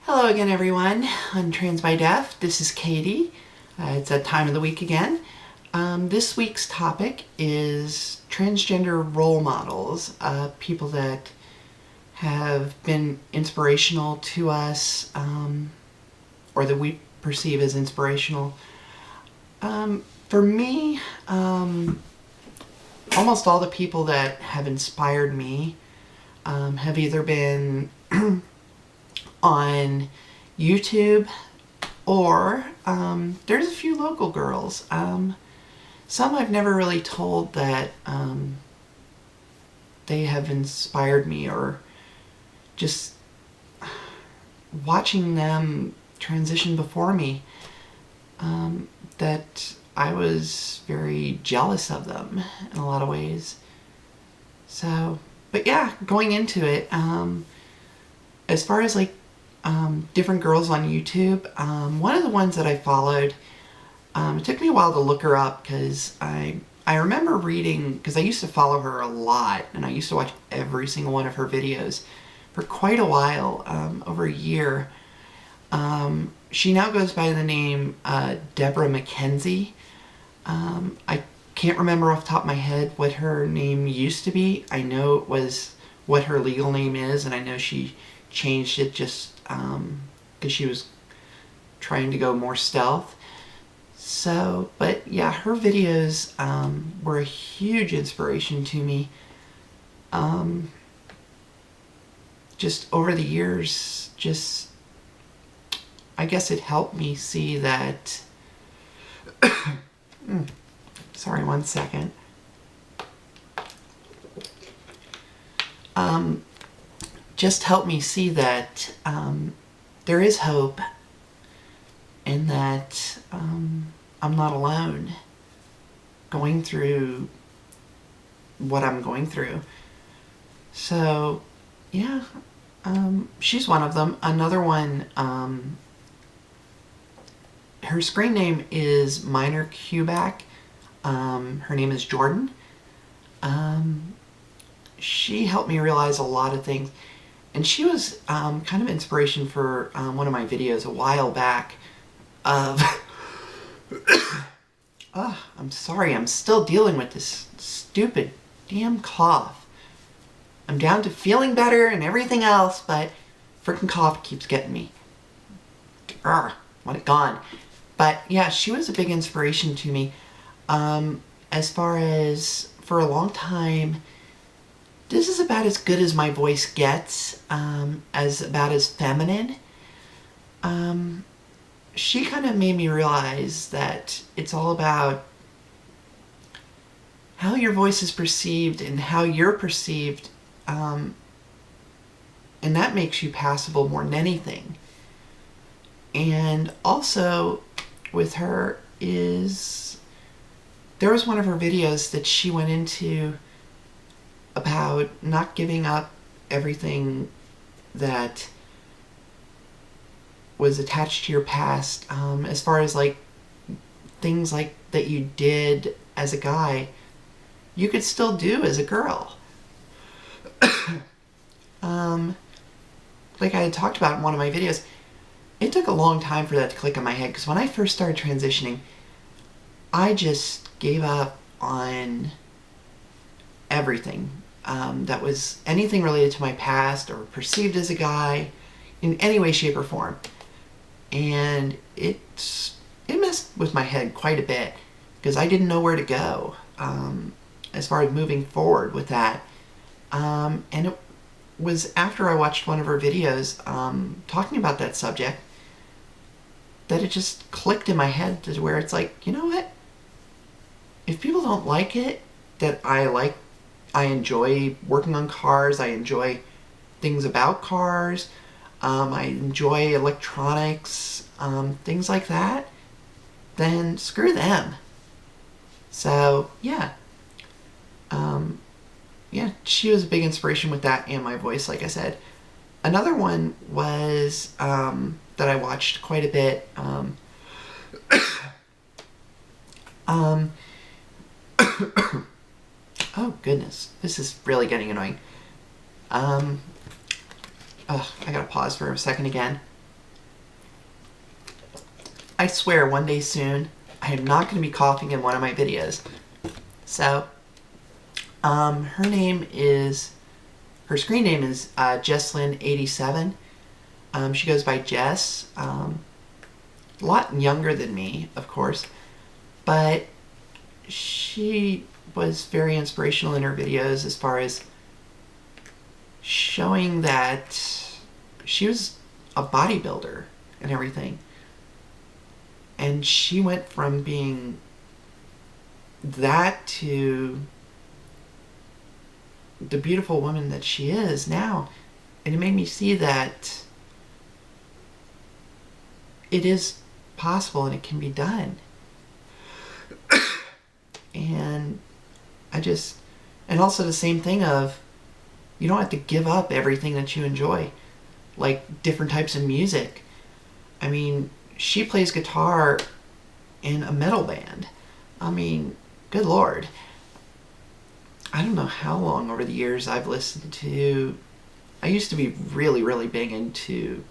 Hello again, everyone, on TransByDef. This is Katie. It's that time of the week again. This week's topic is transgender role models, people that have been inspirational to us, or that we perceive as inspirational. For me, almost all the people that have inspired me have either been on YouTube, or there's a few local girls. Some I've never really told that they have inspired me, or just watching them transition before me, that I was very jealous of them in a lot of ways. So, but yeah, going into it, as far as like different girls on YouTube, one of the ones that I followed, it took me a while to look her up because I remember reading, because I used to follow her a lot and I used to watch every single one of her videos for quite a while, over a year. She now goes by the name Deborah McKenzie. I can't remember off the top of my head what her name used to be. I know it was what her legal name is, and I know she changed it just because she was trying to go more stealth. So, but yeah, her videos were a huge inspiration to me. Just over the years, just, I guess it helped me see that sorry, one second. Just helped me see that there is hope, and that I'm not alone going through what I'm going through. So, yeah, she's one of them. Another one, her screen name is Minor Cubac. Her name is Jordan. She helped me realize a lot of things. And she was kind of inspiration for one of my videos a while back of... I'm sorry, I'm still dealing with this stupid damn cough. I'm down to feeling better and everything else, but freaking cough keeps getting me. Want it gone. But yeah, she was a big inspiration to me. As far as, for a long time, this is about as good as my voice gets, as about as feminine. She kind of made me realize that it's all about how your voice is perceived and how you're perceived, and that makes you passable more than anything. And also with her is, there was one of her videos that she went into about not giving up everything that was attached to your past, as far as like things like that you did as a guy, you could still do as a girl. Like I had talked about in one of my videos, it took a long time for that to click in my head, because when I first started transitioning, I just gave up on everything that was anything related to my past or perceived as a guy in any way, shape, or form. And it messed with my head quite a bit, because I didn't know where to go as far as moving forward with that. And it was after I watched one of her videos talking about that subject that it just clicked in my head, to where it's like, you know what? If people don't like it, that I enjoy working on cars, I enjoy things about cars, I enjoy electronics, things like that, then screw them. So, yeah. Yeah, she was a big inspiration with that, and my voice, like I said. Another one was, that I watched quite a bit, oh goodness, this is really getting annoying. I gotta pause for a second again. I swear one day soon, I am not going to be coughing in one of my videos. So, her name is, her screen name is Jesslyn87. She goes by Jess. A lot younger than me, of course, but she was very inspirational in her videos as far as showing that she was a bodybuilder and everything. And she went from being that to the beautiful woman that she is now. And it made me see that it is possible and it can be done. And and also the same thing of, you don't have to give up everything that you enjoy, like different types of music. I mean, she plays guitar in a metal band. I mean, good Lord. I don't know how long over the years I've listened to, I used to be really, really big into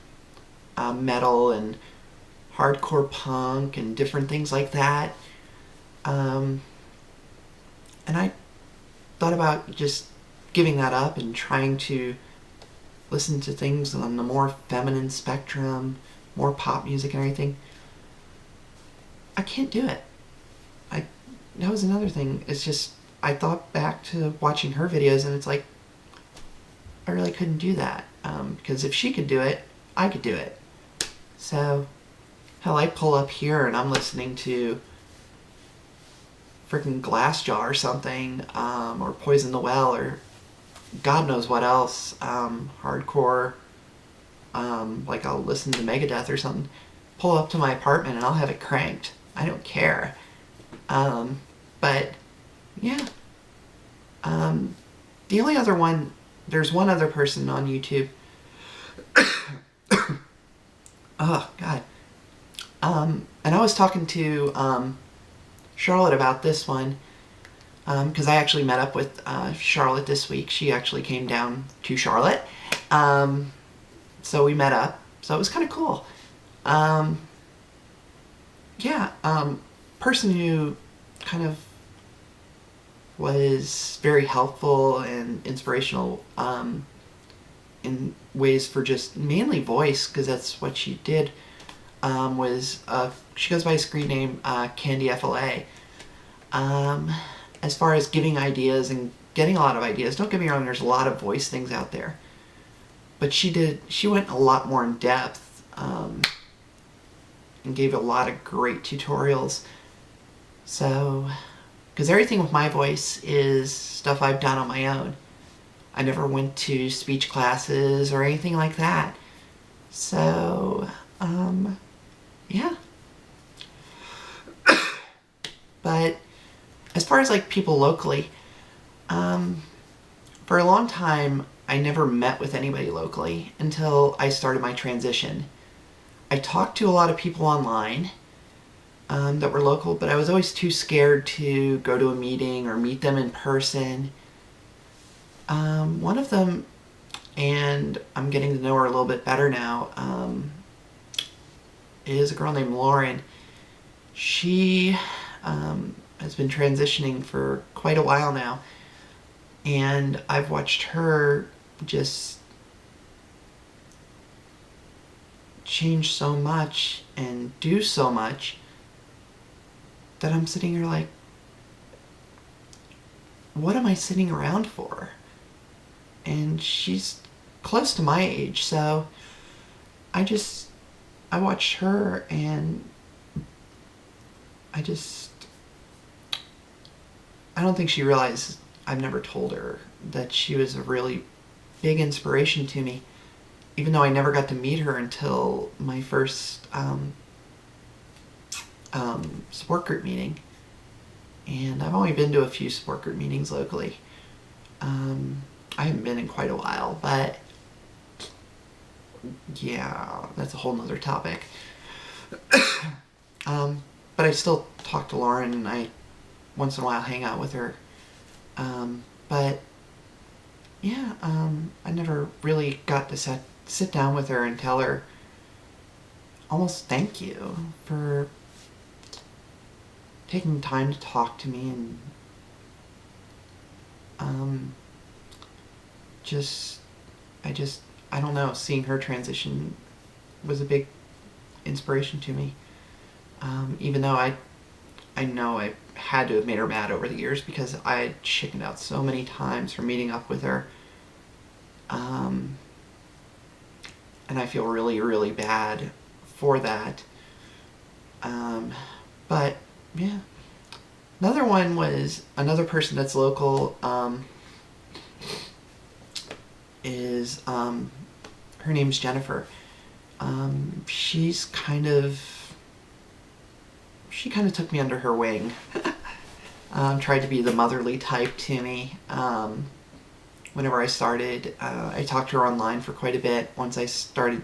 metal and hardcore punk and different things like that. And I thought about just giving that up and trying to listen to things on the more feminine spectrum, more pop music and everything. I can't do it. That was another thing. It's just, I thought back to watching her videos and it's like, I really couldn't do that. Because if she could do it, I could do it. So, hell, I pull up here and I'm listening to freaking Glassjaw or something, or Poison the Well, or God knows what else, hardcore, like I'll listen to Megadeth or something, pull up to my apartment and I'll have it cranked. I don't care. But, yeah. The only other one, there's one other person on YouTube. Oh, God. And I was talking to, Charlotte about this one, because I actually met up with Charlotte this week. She actually came down to Charlotte, so we met up. So it was kind of cool. Yeah, person who kind of was very helpful and inspirational in ways for just mainly voice, because that's what she did. Was she goes by a screen name Candy FLA. As far as giving ideas and getting a lot of ideas, don't get me wrong, there's a lot of voice things out there, but she went a lot more in depth, and gave a lot of great tutorials. So, because everything with my voice is stuff I've done on my own. I never went to speech classes or anything like that. So, yeah. But as far as like people locally, for a long time I never met with anybody locally until I started my transition. I talked to a lot of people online that were local, but I was always too scared to go to a meeting or meet them in person. One of them, and I'm getting to know her a little bit better now, is a girl named Lauren. She has been transitioning for quite a while now, and I've watched her just change so much and do so much that I'm sitting here like, what am I sitting around for? And she's close to my age, so I watched her and I don't think she realized I've never told her that she was a really big inspiration to me, even though I never got to meet her until my first support group meeting. And I've only been to a few support group meetings locally. I haven't been in quite a while, but yeah, that's a whole nother topic. But I still talk to Lauren, and I once in a while hang out with her. But yeah, I never really got to sit down with her and tell her almost thank you for taking time to talk to me, and um, just, I don't know, seeing her transition was a big inspiration to me. Even though I know I had to have made her mad over the years because I had chickened out so many times from meeting up with her. Um, and I feel really, really bad for that. Um, but, yeah. Another one was another person that's local, is, her name's Jennifer. She's kind of, she kind of took me under her wing. Tried to be the motherly type to me. Whenever I started, I talked to her online for quite a bit. Once I started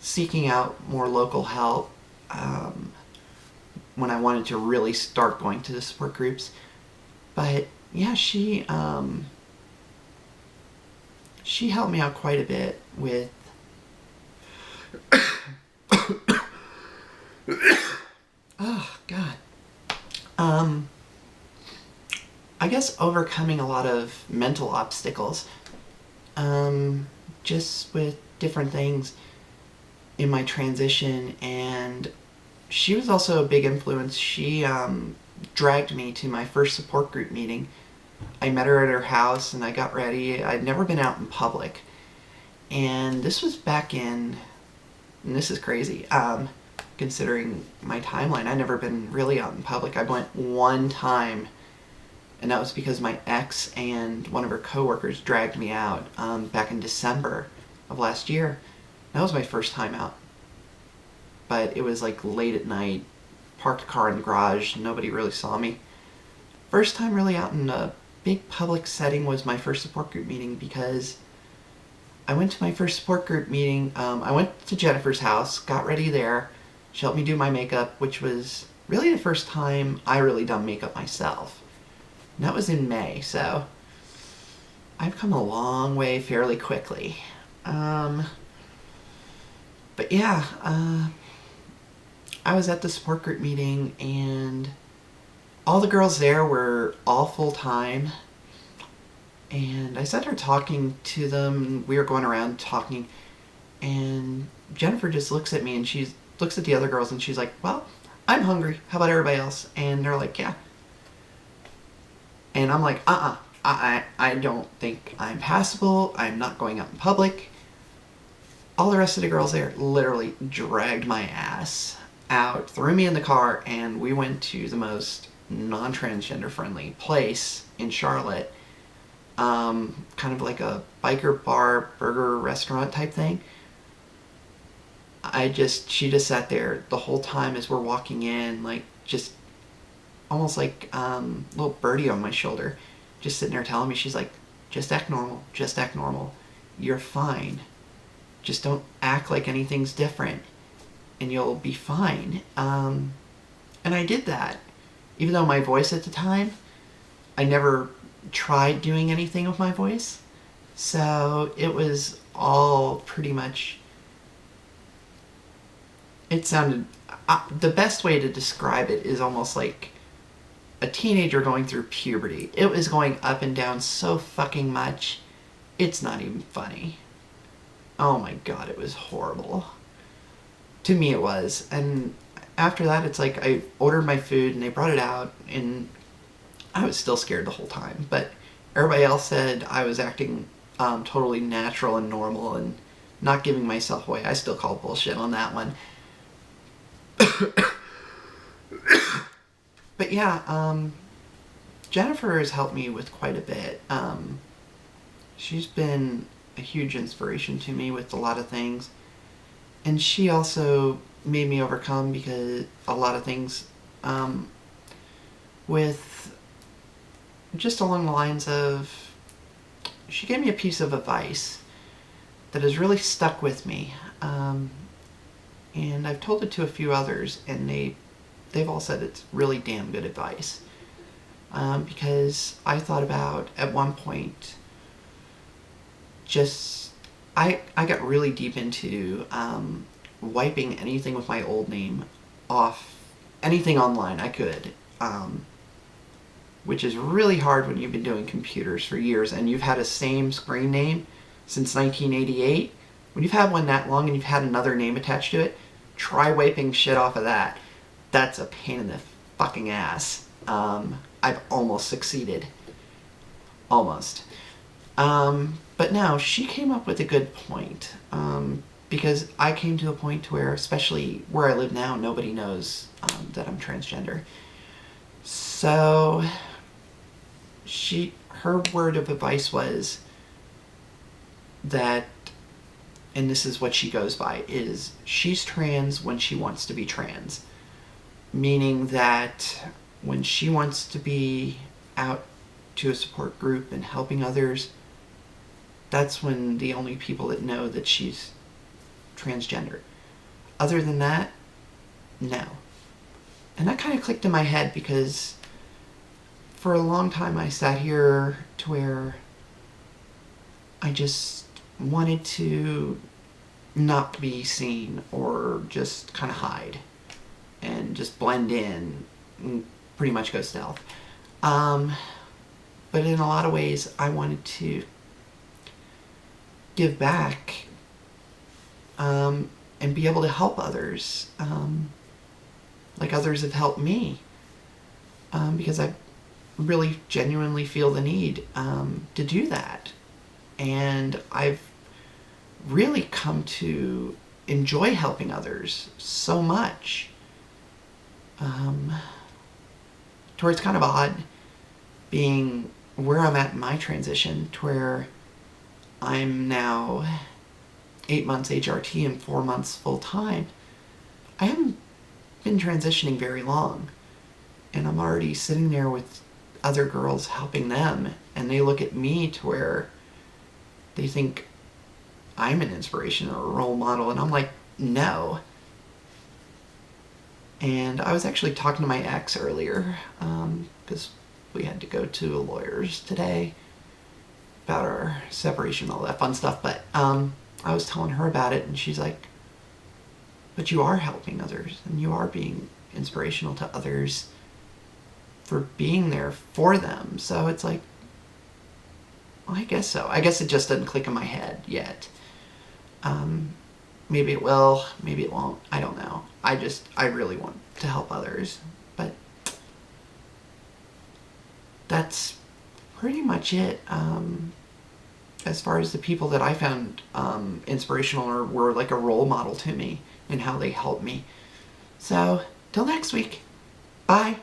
seeking out more local help, when I wanted to really start going to the support groups. But yeah, she helped me out quite a bit with oh god. I guess overcoming a lot of mental obstacles, just with different things in my transition. And she was also a big influence. She dragged me to my first support group meeting. I met her at her house and I got ready. I'd never been out in public. And this was back in, and this is crazy, considering my timeline. I'd never been really out in public. I went one time, and that was because my ex and one of her coworkers dragged me out back in December of last year. That was my first time out. But it was like late at night, parked a car in the garage, nobody really saw me. First time really out in a big public setting was my first support group meeting, because I went to my first support group meeting. I went to Jennifer's house, got ready there. She helped me do my makeup, which was really the first time I really done makeup myself. And that was in May, so I've come a long way fairly quickly. But yeah, I was at the support group meeting, and all the girls there were all full-time. And I sat there talking to them. We were going around talking, and Jennifer just looks at me and she looks at the other girls and she's like, well, I'm hungry. How about everybody else? And they're like, yeah. And I'm like, I don't think I'm passable. I'm not going out in public. All the rest of the girls there literally dragged my ass out, threw me in the car, and we went to the most non-transgender friendly place in Charlotte. Kind of like a biker bar, burger restaurant type thing. She just sat there the whole time as we're walking in, like, just almost like little birdie on my shoulder, just sitting there telling me, she's like, just act normal, you're fine, just don't act like anything's different, and you'll be fine. And I did that. Even though my voice at the time, I never tried doing anything with my voice. So it was all pretty much, it sounded, the best way to describe it is almost like a teenager going through puberty. It was going up and down so fucking much, it's not even funny. Oh my god, it was horrible. To me it was. And after that, it's like I ordered my food and they brought it out, and I was still scared the whole time. But everybody else said I was acting totally natural and normal and not giving myself away. I still call bullshit on that one. But yeah, Jennifer has helped me with quite a bit. She's been a huge inspiration to me with a lot of things. And she also made me overcome because a lot of things with just along the lines of, she gave me a piece of advice that has really stuck with me. And I've told it to a few others, and they've all said it's really damn good advice. Because I thought about, at one point, just, I got really deep into wiping anything with my old name off, anything online I could, which is really hard when you've been doing computers for years and you've had a same screen name since 1988. When you've had one that long and you've had another name attached to it, try wiping shit off of that. That's a pain in the fucking ass. I've almost succeeded. Almost. But no, she came up with a good point. Because I came to a point where, especially where I live now, nobody knows that I'm transgender. So her word of advice was that, and this is what she goes by, is she's trans when she wants to be trans. Meaning that when she wants to be out to a support group and helping others, that's when the only people that know that she's transgender. Other than that, no. And that kind of clicked in my head because for a long time I sat here to where I just wanted to not be seen or just kind of hide and just blend in and pretty much go stealth. But in a lot of ways I wanted to give back and be able to help others, like others have helped me, because I really genuinely feel the need to do that. And I've really come to enjoy helping others so much, to where it's kind of odd being where I'm at in my transition, to where I'm now 8 months HRT and 4 months full-time. I haven't been transitioning very long, and I'm already sitting there with other girls helping them, and they look at me to where they think I'm an inspiration or a role model, and I'm like, no. And I was actually talking to my ex earlier, because we had to go to a lawyer's today about our separation, all that fun stuff, but I was telling her about it, and she's like, but you are helping others, and you are being inspirational to others for being there for them. So it's like, well, I guess so. I guess it just doesn't click in my head yet. Maybe it will, maybe it won't. I don't know. I really want to help others, but that's pretty much it. As far as the people that I found inspirational or were like a role model to me and how they helped me. So, till next week. Bye.